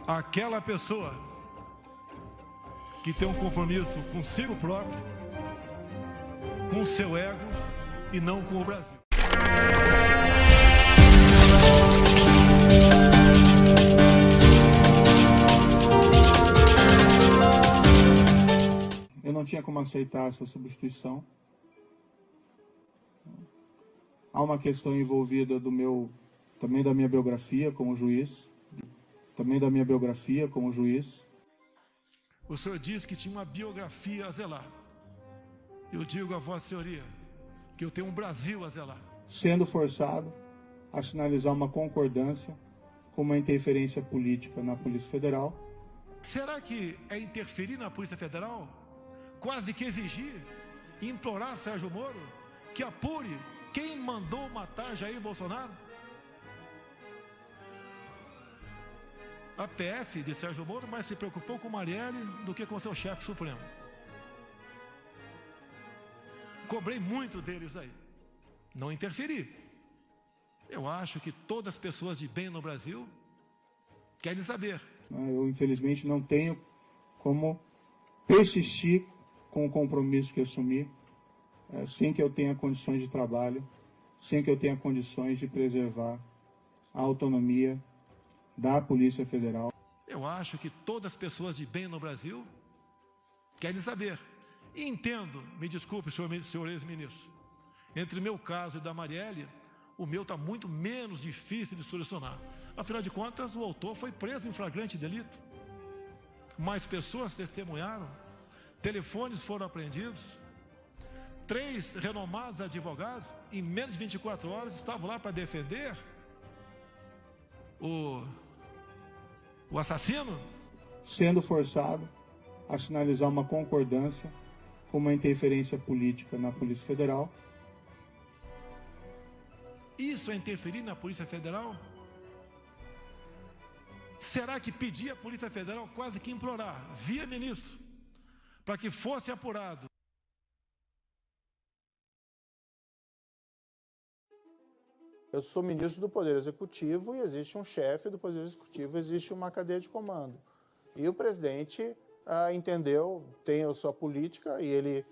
Aquela pessoa que tem um compromisso consigo próprio, com o seu ego e não com o Brasil. Eu não tinha como aceitar essa substituição. Há uma questão envolvida também da minha biografia como juiz. O senhor disse que tinha uma biografia a zelar. Eu digo a Vossa Senhoria que eu tenho um Brasil a zelar. Sendo forçado a sinalizar uma concordância com uma interferência política na Polícia Federal. Será que é interferir na Polícia Federal? Quase que exigir, implorar Sérgio Moro que apure quem mandou matar Jair Bolsonaro? A PF de Sérgio Moro mais se preocupou com Marielle do que com seu chefe supremo. Cobrei muito deles aí. Não interferi. Eu acho que todas as pessoas de bem no Brasil querem saber. Eu, infelizmente, não tenho como persistir com o compromisso que assumi, sem que eu tenha condições de trabalho, sem que eu tenha condições de preservar a autonomia da Polícia Federal. Eu acho que todas as pessoas de bem no Brasil querem saber. E entendo, me desculpe, senhor ex-ministro, entre o meu caso e da Marielle, o meu está muito menos difícil de solucionar. Afinal de contas, o autor foi preso em flagrante delito. Mais pessoas testemunharam, telefones foram apreendidos, 3 renomados advogados, em menos de 24 horas, estavam lá para defender o assassino. Sendo forçado a sinalizar uma concordância com uma interferência política na Polícia Federal. Isso é interferir na Polícia Federal? Será que pedir à Polícia Federal, quase que implorar, via ministro, para que fosse apurado? Eu sou ministro do Poder Executivo e existe um chefe do Poder Executivo, existe uma cadeia de comando. E o presidente entendeu, tem a sua política, e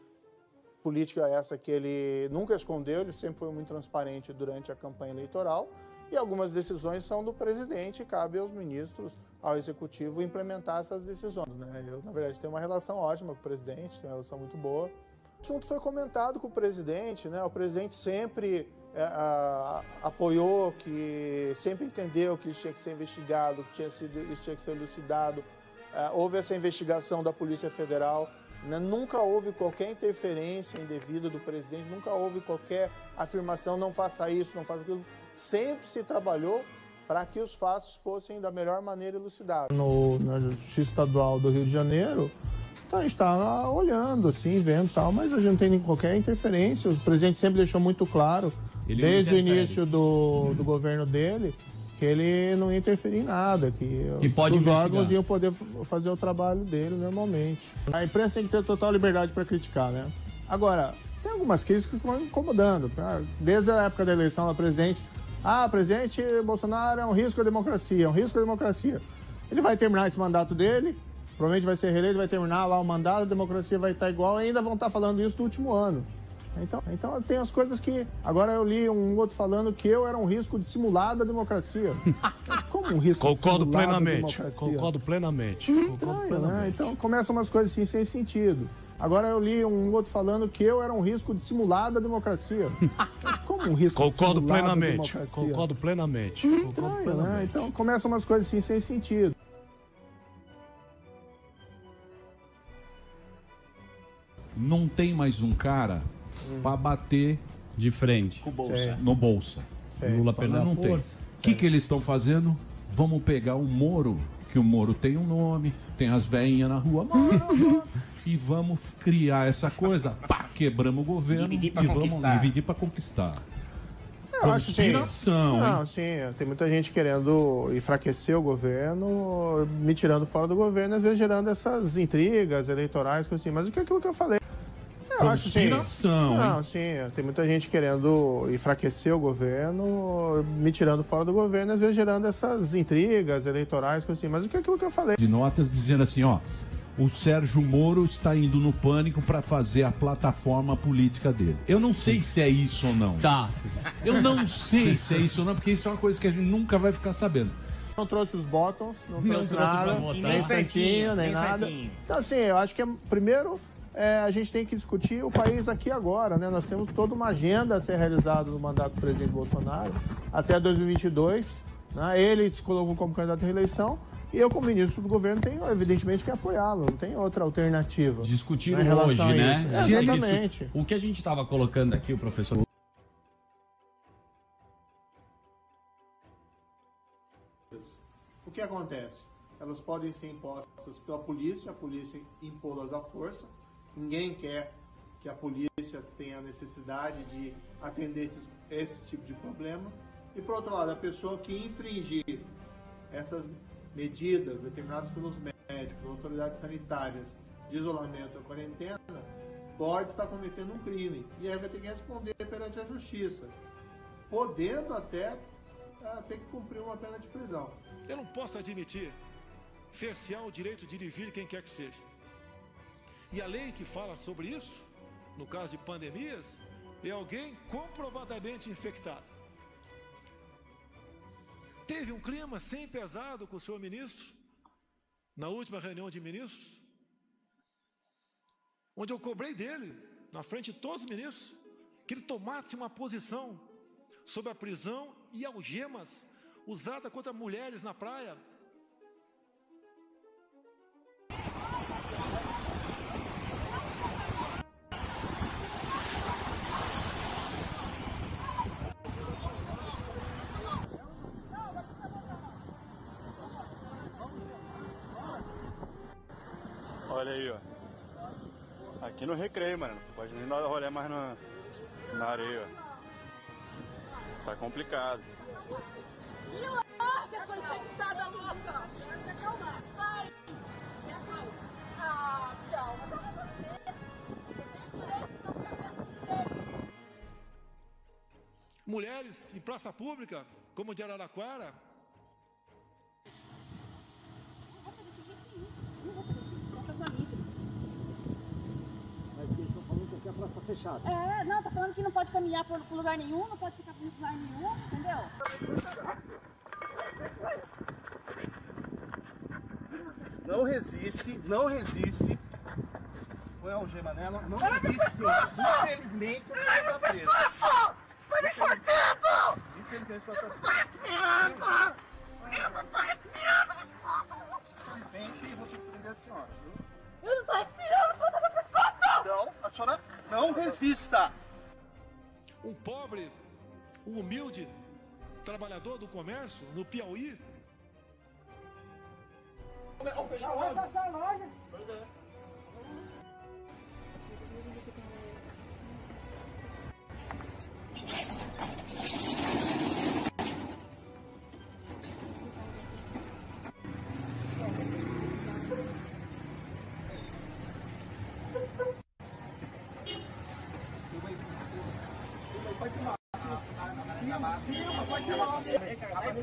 política essa que ele nunca escondeu, ele sempre foi muito transparente durante a campanha eleitoral, e algumas decisões são do presidente e cabe aos ministros, ao executivo, implementar essas decisões. Eu, na verdade, tenho uma relação ótima com o presidente, tenho uma relação muito boa. O assunto foi comentado com o presidente, o presidente sempre apoiou, que sempre entendeu que isso tinha que ser investigado, que isso tinha que ser elucidado. Houve essa investigação da Polícia Federal, nunca houve qualquer interferência indevida do presidente, nunca houve qualquer afirmação, não faça isso, não faça aquilo. Sempre se trabalhou para que os fatos fossem da melhor maneira elucidados. Na Justiça Estadual do Rio de Janeiro, então a gente está olhando, assim, vendo tal, mas a gente não tem qualquer interferência. O presidente sempre deixou muito claro, desde o início do governo dele, que ele não ia interferir em nada, que os órgãos iam poder fazer o trabalho dele normalmente. A imprensa tem que ter total liberdade para criticar, né? Agora, tem algumas críticas que estão incomodando. Desde a época da eleição da presidente, presidente Bolsonaro é um risco à democracia, é um risco à democracia. Ele vai terminar esse mandato dele, provavelmente vai ser reeleito, vai terminar lá o mandato, a democracia vai estar igual, e ainda vão estar falando isso no último ano. Então tem as coisas que... Agora eu li um outro falando que eu era um risco dissimulado à democracia. Como um risco dissimulado à democracia? Concordo plenamente. Estranho, né? Então começam umas coisas assim sem sentido. Agora eu li um outro falando que eu era um risco dissimulado à democracia. Como um risco dissimulado à democracia? Concordo plenamente. Estranho, né? Então começam umas coisas assim sem sentido. Não tem mais um cara para bater de frente no Bolsa. Lula perdeu a não tem. O que eles estão fazendo? Vamos pegar o Moro, que o Moro tem um nome, tem as veinhas na rua, e vamos criar essa coisa. Quebramos o governo e vamos dividir para conquistar. Eu acho Conspiração, Não, sim, tem muita gente querendo enfraquecer o governo, me tirando fora do governo, às vezes gerando essas intrigas eleitorais, coisa assim. Mas o que é aquilo que eu falei? Eu Conspiração, Não, sim, tem muita gente querendo enfraquecer o governo, me tirando fora do governo, às vezes gerando essas intrigas eleitorais, assim. Mas o que é aquilo que eu falei? De notas dizendo assim, ó, o Sérgio Moro está indo no pânico para fazer a plataforma política dele. Eu não sei se é isso ou não. Tá. Eu não sei se é isso ou não, porque isso é uma coisa que a gente nunca vai ficar sabendo. Não trouxe os bottoms, não trouxe nada, nem santinho, nem nada. Então, assim, eu acho que primeiro a gente tem que discutir o país aqui agora, né? Nós temos toda uma agenda a ser realizada no mandato do presidente Bolsonaro até 2022. Né? Ele se colocou como candidato à reeleição e eu, como ministro do governo, tenho evidentemente que apoiá-lo. Não tem outra alternativa. Discutiram hoje, né? Exatamente. O que a gente estava colocando aqui, o professor... O que acontece? Elas podem ser impostas pela polícia, a polícia impô-las à força. Ninguém quer que a polícia tenha a necessidade de atender esse tipo de problema. E, por outro lado, a pessoa que infringir essas medidas determinadas pelos médicos, autoridades sanitárias, de isolamento ou quarentena, pode estar cometendo um crime. E aí vai ter que responder perante a justiça, podendo até ter que cumprir uma pena de prisão. Eu não posso admitir cercear o direito de ir e vir quem quer que seja. E a lei que fala sobre isso, no caso de pandemias, é alguém comprovadamente infectado. Teve um clima sem pesado com o senhor ministro, na última reunião de ministros, onde eu cobrei dele, na frente de todos os ministros, que ele tomasse uma posição sobre a prisão e algemas usada contra mulheres na praia. Olha aí, ó. Aqui no Recreio, mano. Não pode nem dar rolê mais na areia. Tá complicado. Você foi infectada, louca! Sai! Ah, calma. Mulheres em praça pública, como de Araraquara. Mas eles estão falando que aqui a praça está fechada. Não, tá falando que não pode caminhar por lugar nenhum, não pode ficar por lugar nenhum, entendeu? Não resiste. Põe a algema nela, não resiste. Infelizmente, você está preso. Tá me enforcando! Infelizmente, você está preso. Infelizmente, eu vou ter que prender a senhora, viu? Eu não tô respirando, falta meu pescoço! Não, a senhora não resista. Um pobre, um humilde trabalhador do comércio no Piauí. Vamos fechar a loja. Pois é.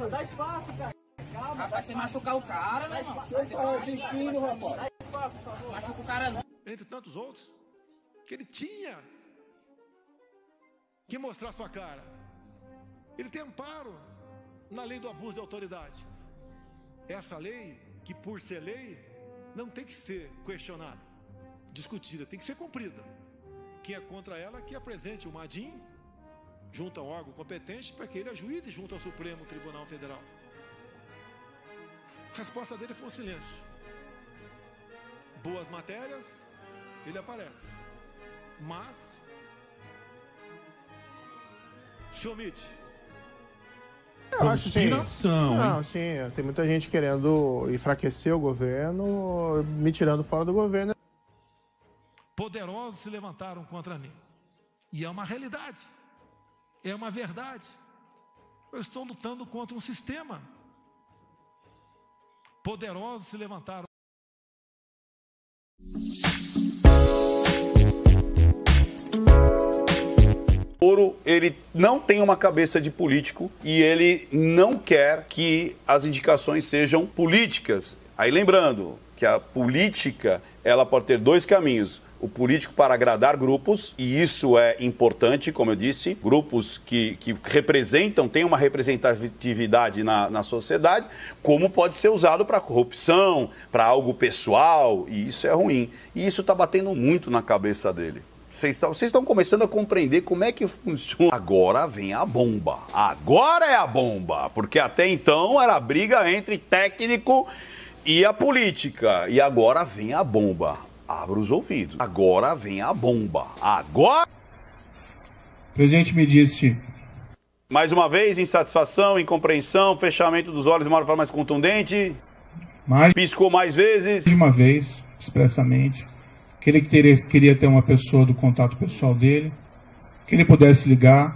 Dá espaço, cara. Calma, vai se machucar o cara, né, mano? Dá espaço, por favor. Machuca o cara não. Entre tantos outros, que ele tinha que mostrar sua cara. Ele tem amparo na lei do abuso de autoridade. Essa lei, que por ser lei, não tem que ser questionada, discutida, tem que ser cumprida. Quem é contra ela, que apresente o MADIM junto ao órgão competente para que ele ajuize junto ao Supremo Tribunal Federal. A resposta dele foi um silêncio. Boas matérias, ele aparece, mas se omite. Eu acho que Conspiração, não, sim, tem muita gente querendo enfraquecer o governo, me tirando fora do governo. Poderosos se levantaram contra mim. E é uma realidade. É uma verdade. Eu estou lutando contra um sistema. Poderosos se levantaram. Moro, ele não tem uma cabeça de político e ele não quer que as indicações sejam políticas. Aí lembrando que a política, ela pode ter dois caminhos. O político para agradar grupos, e isso é importante, como eu disse, grupos que representam, têm uma representatividade na sociedade, como pode ser usado para corrupção, para algo pessoal, e isso é ruim. E isso está batendo muito na cabeça dele. Vocês estão começando a compreender como é que funciona. Agora vem a bomba. Agora é a bomba. Porque até então era a briga entre técnico e a política. E agora vem a bomba. Abra os ouvidos. Agora vem a bomba. Agora... O presidente me disse... Mais uma vez, insatisfação, incompreensão, fechamento dos olhos de uma forma mais contundente. Piscou mais vezes. De uma vez, expressamente. Que ele queria ter uma pessoa do contato pessoal dele, que ele pudesse ligar,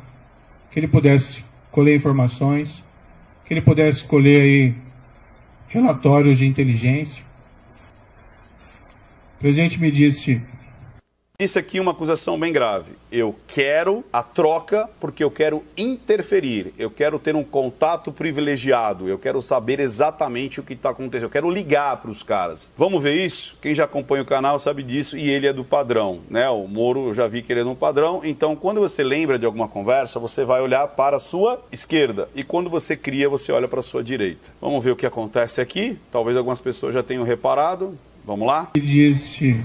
que ele pudesse colher informações, que ele pudesse colher aí relatórios de inteligência. O presidente me disse... Isso aqui é uma acusação bem grave. Eu quero a troca porque eu quero interferir. Eu quero ter um contato privilegiado. Eu quero saber exatamente o que está acontecendo. Eu quero ligar para os caras. Vamos ver isso? Quem já acompanha o canal sabe disso e ele é do padrão, né? O Moro, eu já vi que ele é do padrão. Então, quando você lembra de alguma conversa, você vai olhar para a sua esquerda. E quando você cria, você olha para a sua direita. Vamos ver o que acontece aqui. Talvez algumas pessoas já tenham reparado. Vamos lá? Ele disse...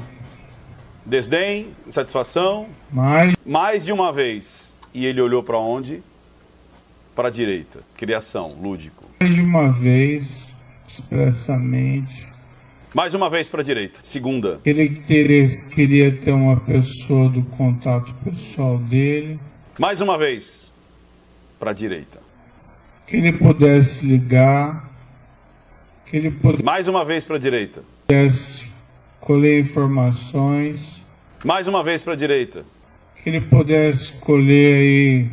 Desdém, insatisfação, mais de uma vez. E ele olhou para onde? Para a direita. Criação, lúdico. Mais de uma vez, expressamente. Mais uma vez para a direita. Segunda. Ele queria ter uma pessoa do contato pessoal dele. Mais uma vez para a direita. Que ele pudesse ligar. Que ele Mais uma vez para a direita. Pudesse colher informações. Mais uma vez para a direita. Que ele pudesse colher aí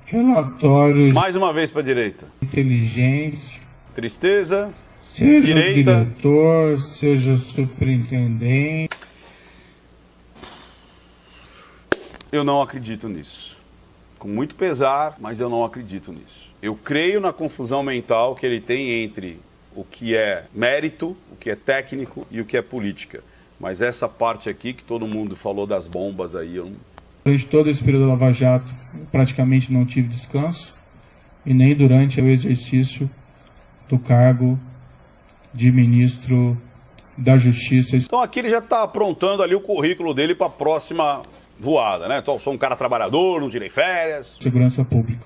relatórios. Mais uma vez para a direita. Inteligência. Tristeza. Seja direita. Diretor, seja superintendente. Eu não acredito nisso. Com muito pesar, mas eu não acredito nisso. Eu creio na confusão mental que ele tem entre o que é mérito, o que é técnico e o que é política. Mas essa parte aqui que todo mundo falou das bombas aí, eu não... Durante todo esse período da Lava Jato, eu praticamente não tive descanso e nem durante o exercício do cargo de ministro da Justiça. Então aqui ele já está aprontando ali o currículo dele para a próxima voada, né? Então, sou um cara trabalhador, não tirei férias. Segurança Pública.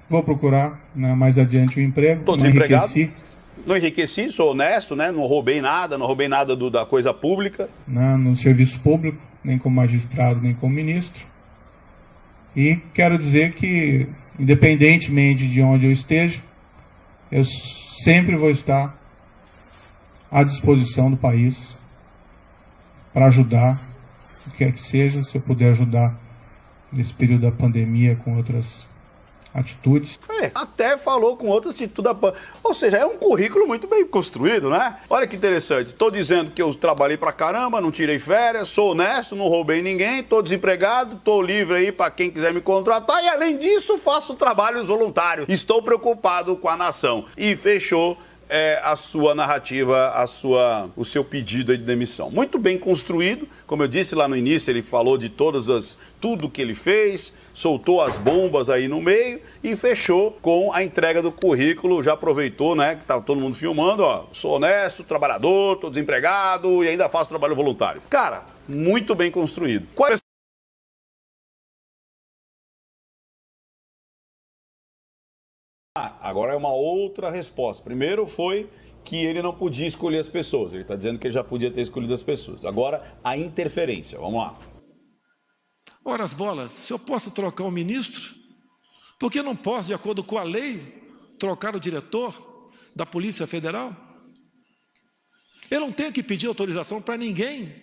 Vou procurar, né, mais adiante o emprego. Estou desempregado. Não enriqueci, sou honesto, né? Não roubei nada da coisa pública. No serviço público, nem como magistrado, nem como ministro. E quero dizer que, independentemente de onde eu esteja, eu sempre vou estar à disposição do país para ajudar, o que quer que seja, se eu puder ajudar nesse período da pandemia com outras atitudes. Até falou com outra atitude. Ou seja, é um currículo muito bem construído, né? Olha que interessante. Estou dizendo que eu trabalhei pra caramba, não tirei férias, sou honesto, não roubei ninguém, estou desempregado, estou livre aí para quem quiser me contratar e, além disso, faço trabalhos voluntários. Estou preocupado com a nação. E fechou a sua narrativa, o seu pedido de demissão. Muito bem construído. Como eu disse lá no início, ele falou de tudo que ele fez, soltou as bombas aí no meio e fechou com a entrega do currículo. Já aproveitou, né, que tá todo mundo filmando, ó. Sou honesto, trabalhador, tô desempregado e ainda faço trabalho voluntário. Cara, muito bem construído. Agora é uma outra resposta. Primeiro foi que ele não podia escolher as pessoas. Ele está dizendo que ele já podia ter escolhido as pessoas. Agora, a interferência. Vamos lá. Ora, as bolas, se eu posso trocar o ministro, por que não posso, de acordo com a lei, trocar o diretor da Polícia Federal? Eu não tenho que pedir autorização para ninguém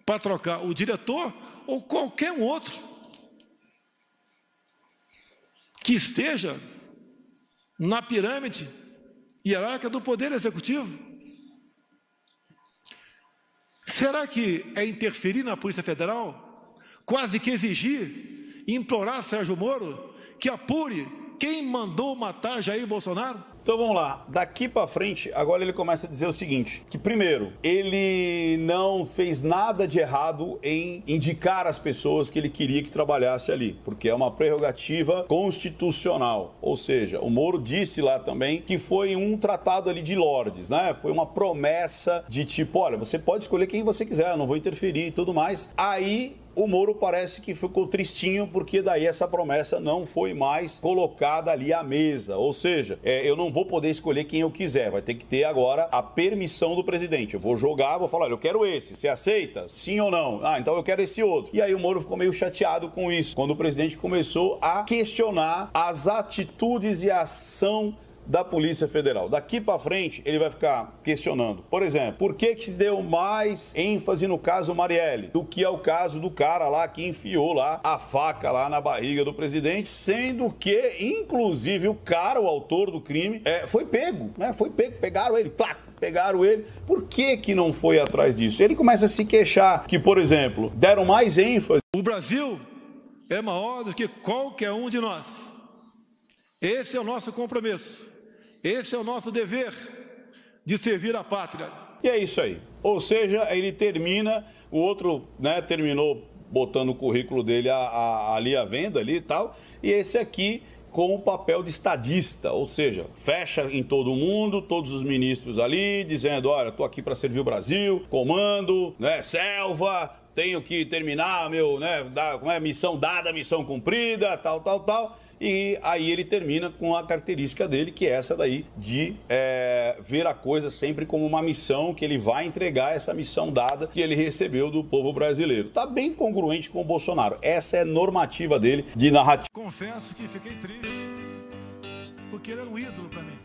para trocar o diretor ou qualquer um outro que esteja na pirâmide hierárquica do Poder Executivo. Será que é interferir na Polícia Federal? Quase que exigir, implorar Sérgio Moro que apure quem mandou matar Jair Bolsonaro? Então vamos lá, daqui para frente, agora ele começa a dizer o seguinte, que primeiro, ele não fez nada de errado em indicar as pessoas que ele queria que trabalhasse ali, porque é uma prerrogativa constitucional, ou seja, o Moro disse lá também que foi um tratado ali de lordes, né? Foi uma promessa de tipo, olha, você pode escolher quem você quiser, eu não vou interferir e tudo mais. Aí o Moro parece que ficou tristinho porque daí essa promessa não foi mais colocada ali à mesa. Ou seja, eu não vou poder escolher quem eu quiser, vai ter que ter agora a permissão do presidente. Eu vou jogar, vou falar, olha, eu quero esse, você aceita? Sim ou não? Ah, então eu quero esse outro. E aí o Moro ficou meio chateado com isso, quando o presidente começou a questionar as atitudes e a ação da Polícia Federal. Daqui para frente, ele vai ficar questionando. Por exemplo, por que se deu mais ênfase no caso Marielle do que ao caso do cara lá que enfiou lá a faca lá na barriga do presidente, sendo que, inclusive, o cara, o autor do crime, foi pego, né? Foi pego, pegaram ele, pegaram ele. Por que não foi atrás disso? Ele começa a se queixar que, por exemplo, deram mais ênfase. O Brasil é maior do que qualquer um de nós. Esse é o nosso compromisso. Esse é o nosso dever de servir a pátria. E é isso aí. Ou seja, ele termina, o outro, né, terminou botando o currículo dele ali à venda ali e tal, e esse aqui com o papel de estadista, ou seja, fecha em todo mundo, todos os ministros ali, dizendo, olha, estou aqui para servir o Brasil, comando, né, selva, tenho que terminar meu, né, missão dada, missão cumprida, tal. E aí ele termina com a característica dele, que é essa daí de ver a coisa sempre como uma missão, que ele vai entregar essa missão dada que ele recebeu do povo brasileiro. Tá bem congruente com o Bolsonaro. Essa é a normativa dele de narrativa. Confesso que fiquei triste, porque ele era um ídolo para mim.